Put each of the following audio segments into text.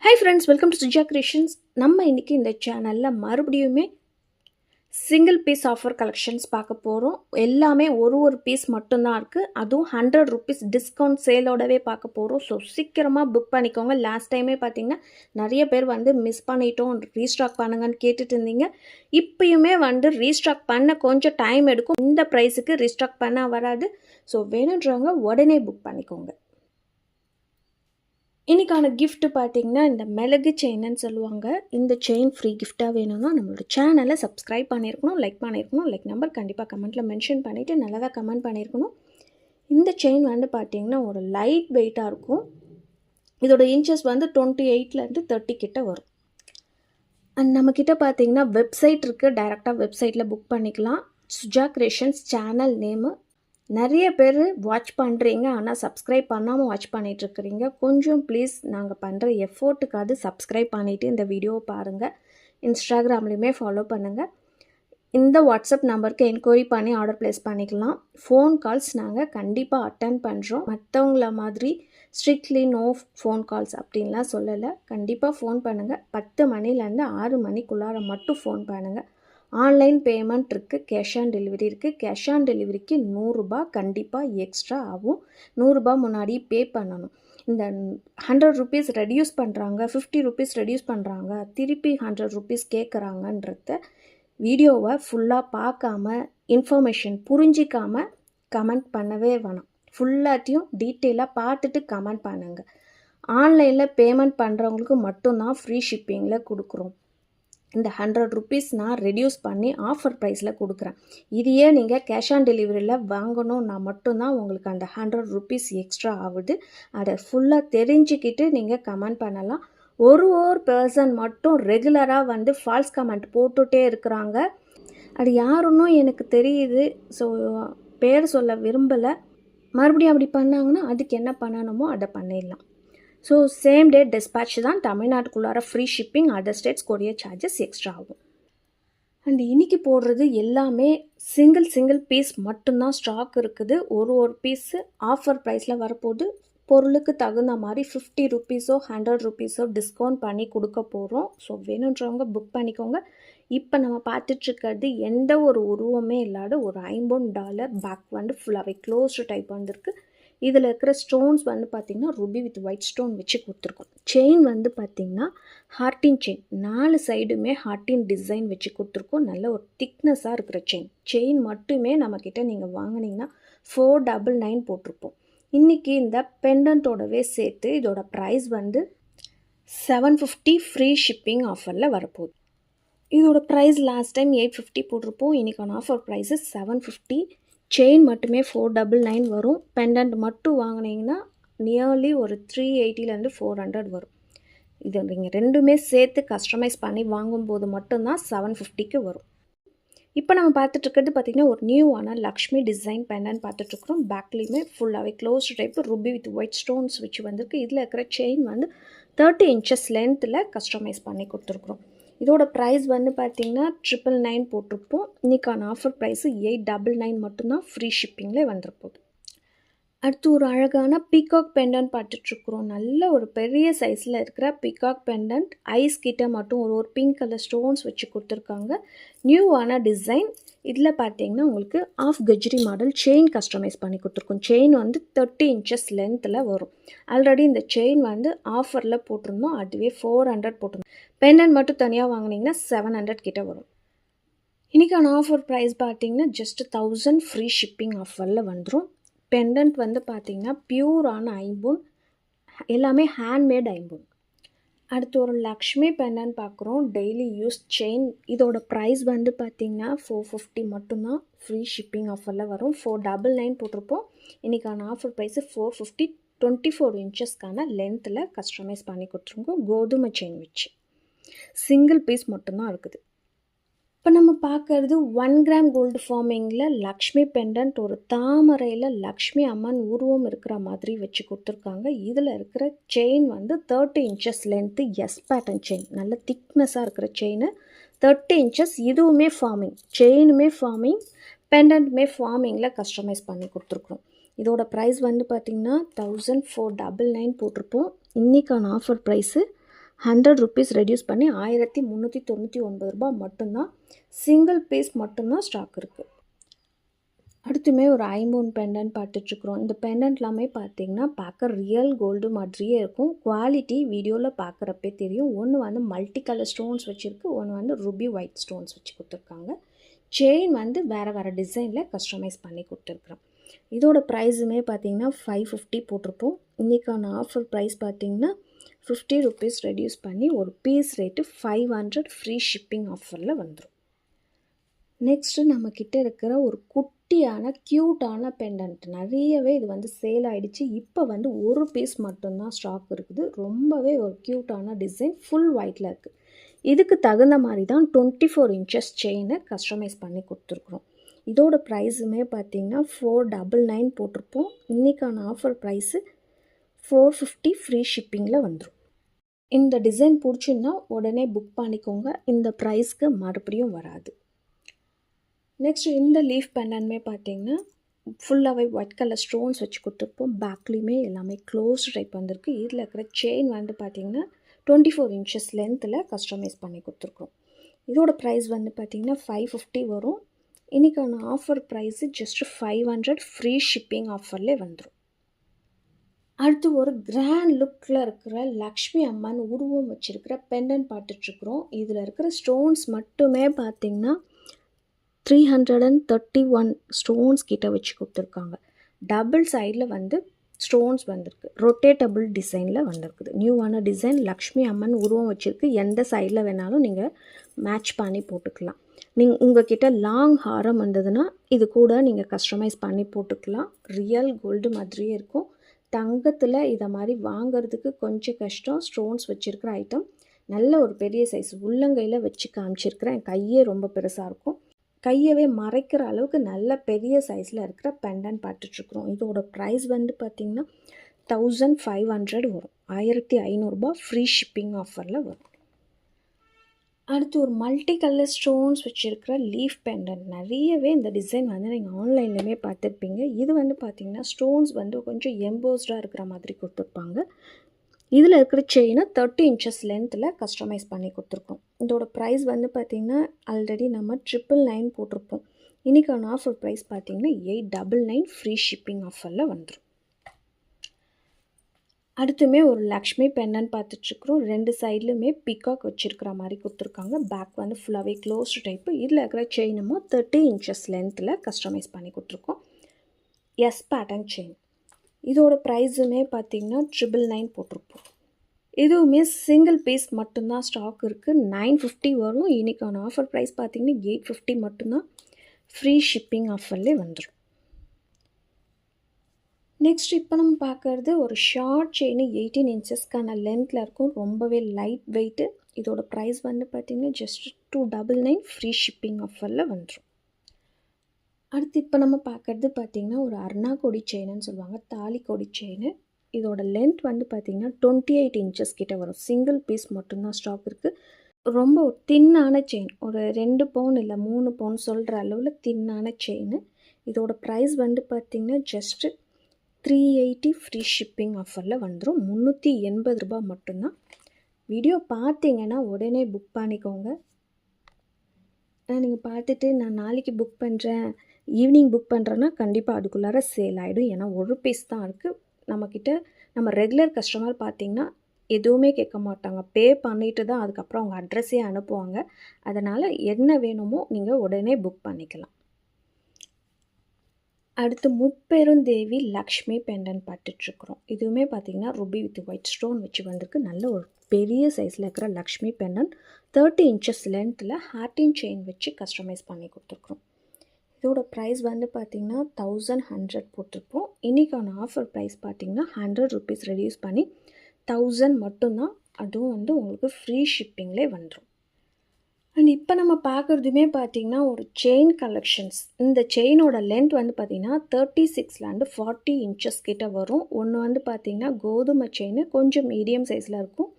Hi friends, welcome to Suja Creations. நம்ம இன்னைக்கு இந்த சேனல்ல மறுபடியுமே சிங்கிள் பீஸ் ஆஃபர் கலெக்ஷன்ஸ் பார்க்க போகிறோம். எல்லாமே ஒரு பீஸ் மட்டும்தான் இருக்குது. அதுவும் 100 rupees டிஸ்கவுண்ட் சேலோடவே பார்க்க போகிறோம். ஸோ சீக்கிரமாக புக் பண்ணிக்கோங்க. லாஸ்ட் டைமே பார்த்தீங்கன்னா நிறைய பேர் மிஸ் பண்ணிட்டோம், ரீஸ்டாக் பண்ணுங்கன்னு கேட்டுட்டு இருந்தீங்க. இப்பயுமே ரீஸ்டாக் பண்ண கொஞ்சம் டைம் எடுக்கும். இந்த ப்ரைஸுக்கு ரீஸ்டாக் பண்ண வராது. ஸோ வேணுன்றவங்க உடனே புக் பண்ணிக்கோங்க. இன்றைக்கான கிஃப்ட் பார்த்திங்கன்னா இந்த மிளகு செயின்னு சொல்லுவாங்க. இந்த செயின் ஃப்ரீ கிஃப்டாக வேணும்னா நம்மளோட சேனலை சப்ஸ்கிரைப் பண்ணியிருக்கணும், லைக் பண்ணியிருக்கணும். லைக் நம்பர் கண்டிப்பாக கமெண்ட்டில் மென்ஷன் பண்ணிவிட்டு நல்லதாக கமெண்ட் பண்ணியிருக்கணும். இந்த செயின் பார்த்திங்கன்னா ஒரு லைட் வெயிட்டாக இருக்கும். இதோட இன்ச்சஸ் 28லேருந்து 30 கிட்ட வரும். அண்ட் நம்மக்கிட்ட பார்த்திங்கன்னா வெப்சைட் இருக்குது. டைரெக்டாக வெப்சைட்டில் புக் பண்ணிக்கலாம். Suja creations channel name. நிறைய பேர் வாட்ச் பண்ணுறீங்க, ஆனால் சப்ஸ்கிரைப் பண்ணாமல் வாட்ச் பண்ணிகிட்ருக்குறீங்க. கொஞ்சம் ப்ளீஸ் நாங்கள் பண்ணுற எஃபோர்ட்டுக்காவது சப்ஸ்கிரைப் பண்ணிவிட்டு இந்த வீடியோவை பாருங்கள். இன்ஸ்டாகிராம்லேயுமே ஃபாலோ பண்ணுங்கள். இந்த வாட்ஸ்அப் நம்பருக்கு என்கொயரி பண்ணி ஆர்டர் ப்ளேஸ் பண்ணிக்கலாம். ஃபோன் கால்ஸ் நாங்கள் கண்டிப்பாக அட்டன் பண்ணுறோம். மற்றவங்கள மாதிரி ஸ்ட்ரிக்ட்லி நோ ஃபோன் கால்ஸ் அப்படின்லாம் சொல்லலை. கண்டிப்பாக ஃபோன் பண்ணுங்கள். 10 மணிலேருந்து 6 மணிக்குள்ளார மட்டும் ஃபோன் பண்ணுங்கள். ஆன்லைன் பேமெண்ட் இருக்குது, கேஷ் ஆன் டெலிவரி இருக்குது. கேஷ் ஆன் டெலிவரிக்கு 100 ரூபா கண்டிப்பாக எக்ஸ்ட்ரா ஆகும். 100 ரூபா முன்னாடி பே பண்ணணும். இந்த 100 rupees ரெடியூஸ் பண்ணுறாங்க, 50 rupees ரெடியூஸ் பண்ணுறாங்க, திருப்பி 100 rupees கேட்குறாங்கன்றத வீடியோவை ஃபுல்லாக பார்க்காம இன்ஃபர்மேஷன் புரிஞ்சிக்காமல் கமெண்ட் பண்ணவே வேணாம். ஃபுல்லாத்தையும் டீட்டெயிலாக பார்த்துட்டு கமெண்ட் பண்ணுங்கள். ஆன்லைனில் பேமெண்ட் பண்ணுறவங்களுக்கு மட்டும்தான் ஃப்ரீ ஷிப்பிங்கில் கொடுக்குறோம். இந்த 100 rupees நான் ரெடியூஸ் பண்ணி ஆஃபர் ப்ரைஸில் கொடுக்குறேன். இதையே நீங்கள் கேஷ் ஆன் டெலிவரியில் வாங்கணுன்னா மட்டும்தான் உங்களுக்கு அந்த 100 rupees எக்ஸ்ட்ரா ஆகுது. அதை ஃபுல்லாக தெரிஞ்சுக்கிட்டு நீங்கள் கமெண்ட் பண்ணலாம். ஒரு பர்சன் மட்டும் ரெகுலராக ஃபால்ஸ் கமெண்ட் போட்டுகிட்டே இருக்கிறாங்க. அது யாருன்னும் எனக்கு தெரியுது. ஸோ பேர் சொல்ல விரும்பலை. மறுபடியும் அப்படி பண்ணாங்கன்னா அதுக்கு என்ன பண்ணணுமோ அதை பண்ணிடலாம். ஸோ சேம் டே டிஸ்பேட்ச் தான். தமிழ்நாட்டுக்குள்ளார free shipping, other states courier charges extra ஆகும். அண்ட் இன்றைக்கி போடுறது எல்லாமே சிங்கிள் பீஸ் மட்டும்தான் ஸ்டாக் இருக்குது. ஒரு பீஸு ஆஃபர் ப்ரைஸில் வரப்போது. பொருளுக்கு தகுந்த மாதிரி 50 rupeesஓ 100 rupeesஓ டிஸ்கவுண்ட் பண்ணி கொடுக்க போகிறோம். ஸோ வேணுன்றவங்க புக் பண்ணிக்கோங்க. இப்போ நம்ம பார்த்துட்ருக்கிறது எந்த ஒரு உருவமே இல்லாத ஒரு $50 பேக் ஃபுல்லாகவே க்ளோஸ்டு டைப் வந்திருக்கு. இதில் இருக்கிற ஸ்டோன்ஸ் பார்த்திங்கன்னா ரூபி வித் ஒயிட் ஸ்டோன் வச்சு கொடுத்துருக்கோம். செயின் பார்த்திங்கன்னா ஹார்ட்டின் செயின், 4 சைடுமே ஹார்ட்டின் டிசைன் வச்சு கொடுத்துருக்கோம். நல்ல ஒரு திக்னஸாக இருக்கிற செயின் மட்டுமே நம்மக்கிட்ட நீங்கள் வாங்கினீங்கன்னா 499 போட்டிருப்போம். இன்றைக்கி இந்த பெண்டன்ட்டோடவே சேர்த்து இதோட ப்ரைஸ் 750 ஃப்ரீ ஷிப்பிங் ஆஃபரில் வரப்போகுது. இதோட ப்ரைஸ் லாஸ்ட் டைம் 850 போட்டிருப்போம். இன்றைக்கான ஆஃபர் ப்ரைஸு 750. செயின் மட்டுமே 499 வரும். பெண்டன்ட் மட்டும் வாங்கினீங்கன்னா நியர்லி ஒரு 380லேருந்து 400 வரும். இது நீங்கள் ரெண்டுமே சேர்த்து கஸ்டமைஸ் பண்ணி வாங்கும்போது மட்டும்தான் 750க்கு வரும். இப்போ நம்ம பார்த்துட்ருக்கிறது பார்த்திங்கன்னா ஒரு நியூவான லக்ஷ்மி டிசைன் பெண்டன்ட் பார்த்துட்ருக்குறோம். பேக்லேயுமே ஃபுல்லாகவே closed type Ruby with white stones வச்சு வந்திருக்கு. இதில் இருக்கிற செயின் 30 inches லென்த்தில் கஸ்டமைஸ் பண்ணி கொடுத்துருக்குறோம். இதோட ப்ரைஸ் பார்த்திங்கன்னா 999 போட்டிருப்போம். இன்றைக்கான ஆஃபர் ப்ரைஸு 899 மட்டும்தான் ஃப்ரீ ஷிப்பிங்கில் வந்துருப்போகுது. அடுத்து ஒரு அழகான பீகாக் பெண்டன்ட் பார்த்துட்ருக்குறோம். நல்ல ஒரு பெரிய சைஸில் இருக்கிற பீகாக் பெண்டன்ட். ஐஸ் கிட்ட மட்டும் ஒரு பிங்க் கலர் ஸ்டோன்ஸ் வச்சு கொடுத்துருக்காங்க. நியூவான டிசைன். இதில் பார்த்தீங்கன்னா உங்களுக்கு half Kajri model chain customise பண்ணி கொடுத்துருக்கோம். செயின் 30 inches லென்த்தில் வரும். ஆல்ரெடி இந்த செயின் ஆஃபரில் போட்டிருந்தோம். அதுவே 400 போட்டிருந்தோம். பெண்டன்ட் மட்டும் தனியாக வாங்கினீங்கன்னா 700 கிட்ட வரும். இன்றைக்கான ஆஃபர் ப்ரைஸ் பார்த்தீங்கன்னா ஜஸ்ட் 1000 ஃப்ரீ ஷிப்பிங் ஆஃபரில் வந்துடும். பெண்டன்ட் பார்த்திங்கன்னா பியூரான ஐம்பொன், எல்லாமே ஹேண்ட்மேட் ஐம்பொன். அடுத்து ஒரு லக்ஷ்மி பெண்டன்ட் பார்க்குறோம். Daily use chain. இதோட ப்ரைஸ் பார்த்திங்கன்னா 450 மட்டும்தான் ஃப்ரீ ஷிப்பிங் ஆஃபரில் வரும். 499 போட்டிருப்போம். இன்றைக்கான ஆஃபர் ப்ரைஸு 450. 24 inchesக்கான லென்த்தில் கஸ்டமைஸ் பண்ணி கொடுத்துருக்கோம். கோதுமை செயின் வச்சு சிங்கிள் பீஸ் மட்டும்தான் இருக்குது. இப்போ நம்ம பார்க்குறது 1 gram கோல்டு ஃபார்மிங்கில் லக்ஷ்மி பெண்டன்ட். ஒரு தாமரையில் லக்ஷ்மி அம்மன் உருவம் இருக்கிற மாதிரி வச்சு கொடுத்துருக்காங்க. இதில் இருக்கிற chain 30 inches length S pattern chain. நல்ல திக்னஸாக இருக்கிற செயின் 30 inches. இதுவுமே ஃபார்மிங், செயினுமே ஃபார்மிங், பெண்டன்ட்டுமே ஃபார்மிங்கில் கஸ்டமைஸ் பண்ணி கொடுத்துருக்குறோம். இதோட ப்ரைஸ் பார்த்திங்கன்னா 1499 போட்டிருப்போம். இன்றைக்கான ஆஃபர் ப்ரைஸு ₹100 ரெடியூஸ் பண்ணி ₹1399 மட்டும்தான். சிங்கிள் பீஸ் மட்டும்தான் ஸ்டாக் இருக்குது. அடுத்துமே ஒரு ஐம்பொன் பெண்டன்ட் பார்த்துட்ருக்குறோம். இந்த பெண்டன்ட் எல்லாமே பார்த்தீங்கன்னா பார்க்க ரியல் கோல்டு மாதிரியே இருக்கும். குவாலிட்டி வீடியோவில் பார்க்குறப்பே தெரியும். ஒன்று வந்து மல்டி கலர் ஸ்டோன்ஸ் வச்சுருக்கு, ஒன்று வந்து ரூபி ஒயிட் ஸ்டோன்ஸ் வச்சு கொடுத்துருக்காங்க. செயின் வந்து வேறு வேறு டிசைனில் கஸ்டமைஸ் பண்ணி கொடுத்துருக்குறோம். இதோட ப்ரைஸுமே பார்த்தீங்கன்னா 550 போட்டிருப்போம். இன்றைக்கான ஆஃபர் ப்ரைஸ் பார்த்தீங்கன்னா ₹50 ரெடியூஸ் பண்ணி ஒரு பீஸ் ரேட்டு 500 ஃப்ரீ ஷிப்பிங் ஆஃபரில் வந்துடும். நெக்ஸ்ட்டு நம்மக்கிட்ட இருக்கிற ஒரு குட்டியான க்யூட்டான பெண்டன்ட் நிறையவே இது வந்து சேல் ஆகிடுச்சு. இப்போ வந்து ஒரு பீஸ் மட்டும்தான் ஸ்டாக் இருக்குது. ரொம்பவே ஒரு க்யூட்டான டிசைன், ஃபுல் ஒயிட்டில் இருக்குது. இதுக்கு தகுந்த மாதிரி தான் 24 இன்ச்சஸ் செயினை கஸ்டமைஸ் பண்ணி கொடுத்துருக்குறோம். இதோட ப்ரைஸுமே பார்த்திங்கன்னா 499 போட்டிருப்போம். இன்றைக்கான ஆஃபர் ப்ரைஸு 450 ஃப்ரீ ஷிப்பிங்கில் வந்துடும். இந்த டிசைன் பிடிச்சின்னா உடனே புக் பண்ணிக்கோங்க. இந்த ப்ரைஸ்க்கு மறுபடியும் வராது. நெக்ஸ்ட்டு இந்த லீஃப் பெண்டன்ட்மே பார்த்தீங்கன்னா ஃபுல்லாகவே ஒயிட் கலர் ஸ்டோன்ஸ் வச்சு கொடுத்துருப்போம். பேக்லேயுமே எல்லாமே க்ளோஸ்டு டைப் வந்திருக்கு. இதில் இருக்கிற செயின் வந்து பார்த்திங்கன்னா 24 இன்ச்சஸ் லென்த்தில் கஸ்டமைஸ் பண்ணி கொடுத்துருக்கோம். இதோட ப்ரைஸ் வந்து பார்த்திங்கன்னா 550 வரும். இன்றைக்கான offer price just 500 free shipping ஆஃபர்லேயே வந்துடும். அடுத்து ஒரு கிராண்ட் லுக்கில் இருக்கிற லக்ஷ்மி அம்மன் உருவம் வச்சுருக்கிற பெண்டன்ட் பார்த்துட்ருக்குறோம். இதில் இருக்கிற ஸ்டோன்ஸ் மட்டுமே பார்த்திங்கன்னா 331 ஸ்டோன்ஸ் கிட்ட வச்சு கொடுத்துருக்காங்க. டபுள் சைடில் வந்து ஸ்டோன்ஸ் வந்திருக்கு. ரொட்டேட்டபிள் டிசைனில் வந்திருக்குது. நியூவான டிசைன். லக்ஷ்மி அம்மன் உருவம் வச்சுருக்கு. எந்த சைடில் வேணாலும் நீங்கள் மேட்ச் பண்ணி போட்டுக்கலாம். உங்கள் கிட்ட லாங் ஹாரம் வந்ததுன்னா இது கூட நீங்கள் கஸ்டமைஸ் பண்ணி போட்டுக்கலாம். ரியல் கோல்டு மாதிரியே இருக்கும். தங்கத்தில் இதை மாதிரி வாங்கிறதுக்கு கொஞ்சம் கஷ்டம். ஸ்டோன்ஸ் வச்சுருக்கிற ஐட்டம் நல்ல ஒரு பெரிய சைஸ் உள்ளங்கையில் வச்சு காமிச்சிருக்கிறேன். கையே ரொம்ப பெருசாக இருக்கும். கையவே மறைக்கிற அளவுக்கு நல்ல பெரிய சைஸில் இருக்கிற பெண்டன்ட் பார்த்துட்ருக்குறோம். இதோட ப்ரைஸ் வந்து பார்த்திங்கன்னா 1500 வரும். ₹1500 ஃப்ரீ ஷிப்பிங் ஆஃபரில் வரும். அடுத்து ஒரு மல்டி கலர் ஸ்டோன்ஸ் வச்சுருக்கிற லீஃப் பெண்டன்ட். நிறையவே இந்த டிசைன் வந்து நீங்கள் ஆன்லைன்லேயுமே பார்த்துருப்பீங்க. இது வந்து பார்த்திங்கன்னா ஸ்டோன்ஸ் வந்து கொஞ்சம் எம்போஸ்டாக இருக்கிற மாதிரி கொடுத்துருப்பாங்க. இதில் இருக்கிற செயினை 30 இன்ச்சஸ் லென்த்தில் கஸ்டமைஸ் பண்ணி கொடுத்துருக்கோம். இதோட ப்ரைஸ் வந்து பார்த்திங்கன்னா ஆல்ரெடி நம்ம 999 போட்டிருப்போம். இன்றைக்கான ஆஃபர் ப்ரைஸ் பார்த்திங்கன்னா 899 ஃப்ரீ ஷிப்பிங் ஆஃபரில் வந்துடும். அடுத்துமே ஒரு லக்ஷ்மி பெண்டன்ட் பார்த்துட்ருக்குறோம். 2 சைட்லையுமே பிகாக் வச்சுருக்கிற மாதிரி கொடுத்துருக்காங்க. பேக் வந்து ஃபுல்லாகவே க்ளோஸ்டு டைப்பு. இதில் இருக்கிற செயினுமோ 30 இன்ச்சஸ் லென்த்தில் கஸ்டமைஸ் பண்ணி கொடுத்துருக்கோம். S pattern chain. இதோட ப்ரைஸுமே பார்த்திங்கன்னா 999 போட்டிருப்போம். இதுவுமே சிங்கிள் பீஸ் மட்டும்தான் ஸ்டாக் இருக்குது. 950 வரும். இன்றைக்கான ஆஃபர் ப்ரைஸ் பார்த்திங்கன்னா 850 மட்டும்தான். ஃப்ரீ ஷிப்பிங் ஆஃபர்லேயே வந்துடும். நெக்ஸ்ட் இப்போ நம்ம பார்க்குறது ஒரு ஷார்ட் செயின் 18 இன்ச்சஸ்க்கான லென்த்தில் இருக்கும். ரொம்பவே லைட் வெயிட்டு. இதோட ப்ரைஸ் வந்து பார்த்திங்கன்னா ஜஸ்ட் 299 ஃப்ரீ ஷிப்பிங் ஆஃபரில் வந்துடும். அடுத்து இப்போ நம்ம பார்க்குறது பார்த்திங்கன்னா ஒரு அர்ணாக்கொடி செயின்னு சொல்லுவாங்க. தாலி கொடி செயின். இதோட லென்த் வந்து பார்த்திங்கன்னா 28 இன்ச்சஸ் கிட்ட வரும். சிங்கிள் பீஸ் மட்டும்தான் ஸ்டாக் இருக்குது. ரொம்ப ஒரு தின்னான செயின். ஒரு 2 பவுன் இல்லை 3 பவுன் சொல்கிற அளவில் தின்னான செயின். இதோட ப்ரைஸ் வந்து பார்த்திங்கன்னா ஜஸ்ட்டு 380 ஃப்ரீ ஷிப்பிங் ஆஃபரில் வந்துடும். ₹380 மட்டும்தான். வீடியோ பார்த்தீங்கன்னா உடனே புக் பண்ணிக்கோங்க. நீங்கள் பார்த்துட்டு நான் நாளைக்கு புக் பண்ணுறேன், ஈவினிங் புக் பண்ணுறேன்னா கண்டிப்பாக அதுக்குள்ளார சேல் ஆகிடும். ஏன்னா ஒரு பீஸ் தான் இருக்குது. நம்மக்கிட்ட நம்ம ரெகுலர் கஸ்டமர் பார்த்திங்கன்னா எதுவுமே கேட்க மாட்டாங்க. பே பண்ணிவிட்டு தான் அதுக்கப்புறம் அவங்க அட்ரஸே அனுப்புவாங்க. அதனால் என்ன வேணுமோ நீங்கள் உடனே புக் பண்ணிக்கலாம். அடுத்து முப்பெருந்தேவி லக்ஷ்மி பெண்டன்ட் பார்த்துட்ருக்குறோம். இதுவுமே பார்த்திங்கன்னா ரூபி வித் ஒயிட் ஸ்டோன் வச்சு வந்திருக்கு. நல்ல ஒரு பெரிய சைஸில் இருக்கிற லக்ஷ்மி பெண்டன்ட் 30 இன்ச்சஸ் லென்த்தில் ஹார்டின் செயின் வச்சு கஸ்டமைஸ் பண்ணி கொடுத்துருக்குறோம். இதோட ப்ரைஸ் வந்து பார்த்திங்கன்னா 1100 போட்டிருப்போம். இன்றைக்கான ஆஃபர் ப்ரைஸ் பார்த்திங்கன்னா ₹100 ரெடியூஸ் பண்ணி 1000 மட்டும்தான். அதுவும் வந்து உங்களுக்கு ஃப்ரீ ஷிப்பிங்லேயே வந்துடும். அண்ட் இப்போ நம்ம பார்க்குறதுமே பார்த்திங்கன்னா ஒரு செயின் கலெக்ஷன்ஸ். இந்த செயினோட லென்த் வந்து பார்த்திங்கன்னா 36 40 இன்ச்சஸ் கிட்ட வரும். ஒன்று வந்து பார்த்திங்கன்னா கோதுமை செயின் கொஞ்சம் மீடியம் சைஸில் இருக்கும்.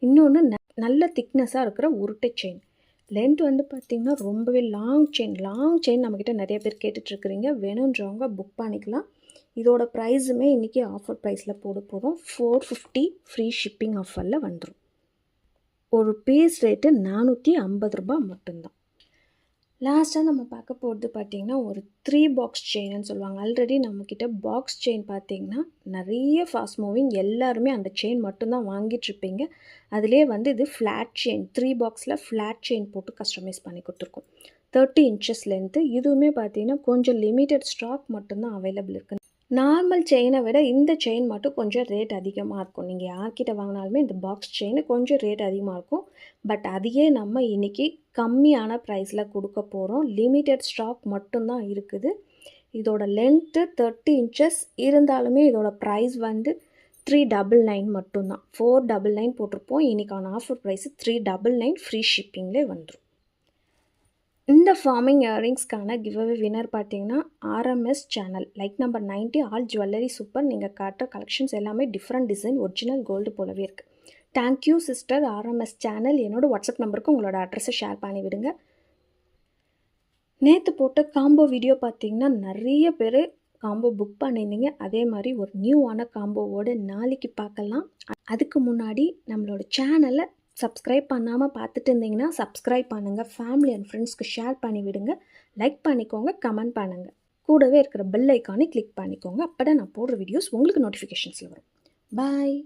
இன்னொன்று நல்ல திக்னஸாக இருக்கிற உருட்டை செயின். லென்த் வந்து பார்த்திங்கன்னா ரொம்பவே லாங் செயின் நம்மக்கிட்ட நிறைய பேர் கேட்டுட்ருக்குறீங்க. வேணுன்றவங்க புக் பண்ணிக்கலாம். இதோட ப்ரைஸுமே இன்றைக்கி ஆஃபர் ப்ரைஸில் போட போகிறோம். 450 ஃப்ரீ ஷிப்பிங் ஆஃபரில் வந்துடும். ஒரு பீஸ் ரேட்டு 450 ரூபாய் மட்டும்தான். லாஸ்ட்டாக நம்ம பார்க்க போகிறது பார்த்திங்கன்னா ஒரு 3 பாக்ஸ் செயின்னு சொல்லுவாங்க. ஆல்ரெடி நம்மக்கிட்ட பாக்ஸ் செயின் பார்த்திங்கன்னா நிறைய ஃபாஸ்ட் மூவிங், எல்லாருமே அந்த செயின் மட்டும்தான் வாங்கிட்டுருப்பீங்க. அதிலே வந்து இது ஃப்ளாட் செயின், 3 பாக்ஸில் ஃப்ளாட் செயின் போட்டு கஸ்டமைஸ் பண்ணி கொடுத்துருக்கோம். 30 இன்ச்சஸ் லென்த்து. இதுவுமே பார்த்திங்கன்னா கொஞ்சம் லிமிட்டட் ஸ்டாக் மட்டும்தான் அவைலபிள் இருக்குது. நார்மல் செயினை விட இந்த செயின் மட்டும் கொஞ்சம் ரேட் அதிகமாக இருக்கும். நீங்கள் யார்கிட்ட வாங்கினாலுமே இந்த பாக்ஸ் செயின் கொஞ்சம் ரேட் அதிகமாக இருக்கும். பட் அதையே நம்ம இன்றைக்கி கம்மியான ப்ரைஸில் கொடுக்க போகிறோம். லிமிட்டட் ஸ்டாக் மட்டும்தான் இருக்குது. இதோட லென்த்து 30 இன்ச்சஸ் இருந்தாலுமே இதோட ப்ரைஸ் வந்து 399 மட்டும்தான். 499 போட்டிருப்போம். இன்றைக்கான ஆஃபர் ப்ரைஸு 399 ஃப்ரீ ஷிப்பிங்லேயே வந்துடும். இந்த ஃபார்மிங் இயரிங்ஸ்க்கான கிவ்அவே வின்னர் பார்த்தீங்கன்னா RMS channel like number 90 all jewellery super. நீங்கள் காட்டுற கலெக்ஷன்ஸ் எல்லாமே டிஃப்ரெண்ட் டிசைன், ஒரிஜினல் கோல்டு போலவே இருக்குது. Thank you sister RMS channel. என்னோடய வாட்ஸ்அப் நம்பருக்கு உங்களோட அட்ரஸை ஷேர் பண்ணி விடுங்க. நேற்று போட்ட காம்போ வீடியோ பார்த்தீங்கன்னா நிறைய பேர் காம்போ புக் பண்ணியிருந்தீங்க. அதே மாதிரி ஒரு நியூவான காம்போவோடு நாளைக்கு பார்க்கலாம். அதுக்கு முன்னாடி நம்மளோட சேனலை சப்ஸ்கிரைப் பண்ணாமல் பார்த்துட்டு இருந்தீங்கன்னா சப்ஸ்கிரைப் பண்ணுங்கள். ஃபேமிலி அண்ட் ஃப்ரெண்ட்ஸ்க்கு ஷேர் பண்ணி விடுங்க. லைக் பண்ணிக்கோங்க, கமெண்ட் பண்ணுங்கள். கூடவே இருக்கிற பெல் ஐக்கானை கிளிக் பண்ணிக்கோங்க. அப்போ தான் நான் போடுற வீடியோஸ் உங்களுக்கு நோட்டிஃபிகேஷன்ஸில் வரும். பாய்.